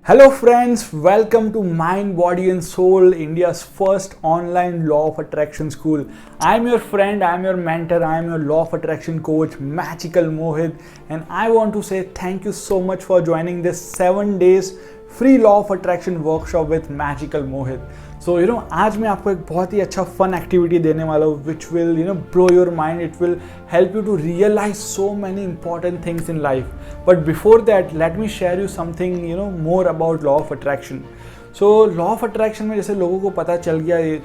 Hello friends, welcome to Mind, Body and Soul, India's first online law of attraction school. I am your friend, I am your mentor, I am your law of attraction coach, Magical Mohit, and I want to say thank you so much for joining this 7 days free law of attraction workshop with Magical Mohit. So आज मैं आपको एक बहुत ही अच्छा fun activity देने वाला हूँ which will blow your mind. It will help you to realize so many important things in life. But before that, let me share you something more about law of attraction. So law of attraction में जैसे लोगों को पता चल गया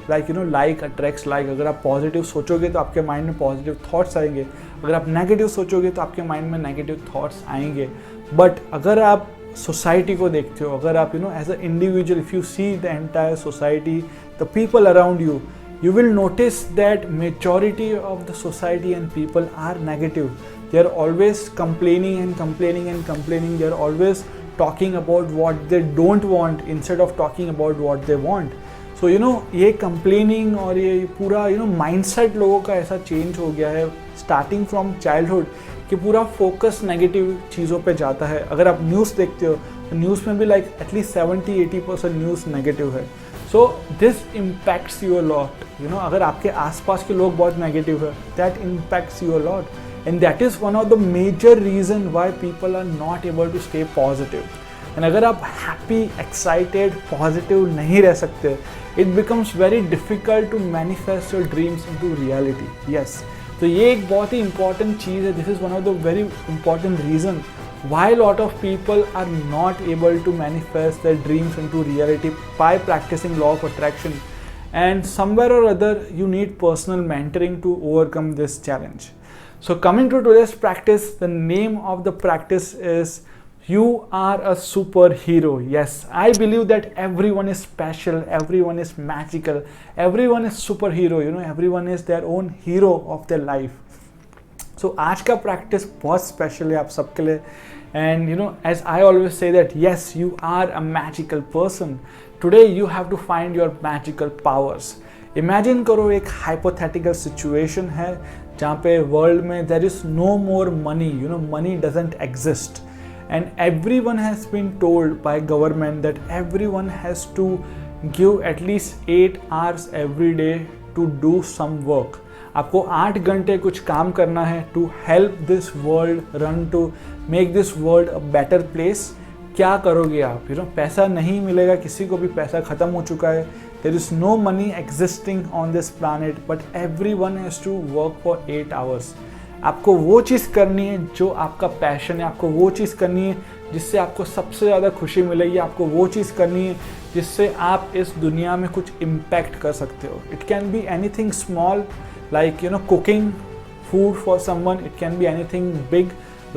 like attracts like. अगर आप positive सोचोगे तो आपके माइंड में पॉजिटिव थॉट्स आएंगे, अगर आप नेगेटिव सोचोगे तो आपके माइंड में नेगेटिव थॉट्स आएंगे. बट अगर आप सोसाइटी को देखते हो, अगर आप as a individual, if you see the entire society, the people around you, you will notice that majority of the society and people are negative. They are always complaining and complaining and complaining. They are always talking about what they don't want instead of talking about what they want. So ये complaining और ये पूरा mindset लोगों का ऐसा change हो गया है starting from childhood कि पूरा फोकस नेगेटिव चीज़ों पे जाता है. अगर आप न्यूज़ देखते हो तो न्यूज़ में भी एटलीस्ट 70-80% न्यूज़ नेगेटिव है. So this impacts your lot. अगर आपके आसपास के लोग बहुत नेगेटिव है, that impacts your lot, and that is one of the major reason why people are not able to stay positive. And अगर आप हैप्पी, एक्साइटेड, पॉजिटिव नहीं रह सकते, it becomes very difficult to manifest your dreams into reality. Yes, तो ये एक बहुत ही इंपॉर्टेंट चीज़ है. This is one of the very important reason why a lot of people are not able to manifest their dreams into reality by practicing law of attraction. And somewhere or other you need personal mentoring to overcome this challenge. So coming to today's practice, the name of the practice is You Are a Superhero. Yes, I believe that everyone is special, everyone is magical, everyone is superhero. Everyone is their own hero of their life. So आज का practice बहुत special है आप सबके लिए. And as I always say that yes, you are a magical person. Today you have to find your magical powers. Imagine करो एक hypothetical situation है जहाँ पे वर्ल्ड में there is no more money. Money doesn't exist, and everyone has been told by government that everyone has to give at least 8 hours every day to do some work. आपको 8 घंटे कुछ काम करना है to help this world run, to make this world a better place. क्या करोगे आप? पैसा नहीं मिलेगा, किसी को भी पैसा ख़त्म हो चुका है. There is no money existing on this planet, but everyone has to work for 8 hours. आपको वो चीज़ करनी है जो आपका पैशन है, आपको वो चीज़ करनी है जिससे आपको सबसे ज़्यादा खुशी मिलेगी, आपको वो चीज़ करनी है जिससे आप इस दुनिया में कुछ इम्पैक्ट कर सकते हो. It can be anything small, like cooking food for someone. It can be anything big,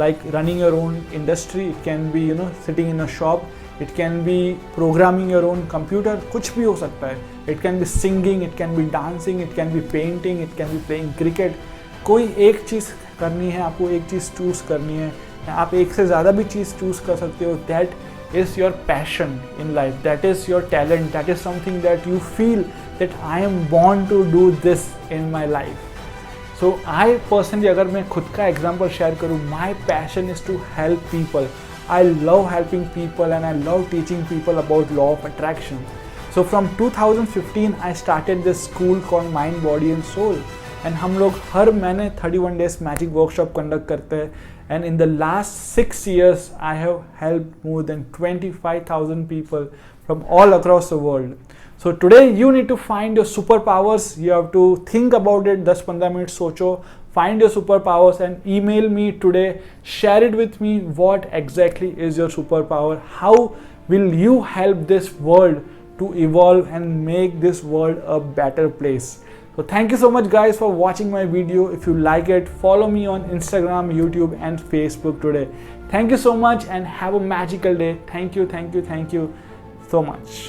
like running your own industry. It can be sitting in a shop. It can be programming your own computer. कुछ भी हो सकता है. It can be singing, it can be dancing, it can be painting, it can be playing cricket. कोई एक चीज़ करनी है, आपको एक चीज़ चूज़ करनी है. आप एक से ज़्यादा भी चीज़ चूज़ कर सकते हो. That is your passion in life. That is your talent. That is something that you feel that I am born to do this in my life. So I personally, अगर मैं खुद का एग्जाम्पल शेयर करूँ, my passion is to help people. I love helping people and I love teaching people about law of attraction. So from 2015 I started this school called Mind, Body and Soul. And हम लोग हर महीने 31 days magic workshop conduct करते हैं. And in the last 6 years, I have helped more than 25,000 people from all across the world. So today you need to find your superpowers. You have to think about it. 10-15 minutes सोचो, find your superpowers and email me today. Share it with me. What exactly is your superpower? How will you help this world to evolve and make this world a better place? So thank you so much guys for watching my video. If you like it, follow me on Instagram, YouTube and Facebook today. Thank you so much and have a magical day. Thank you so much.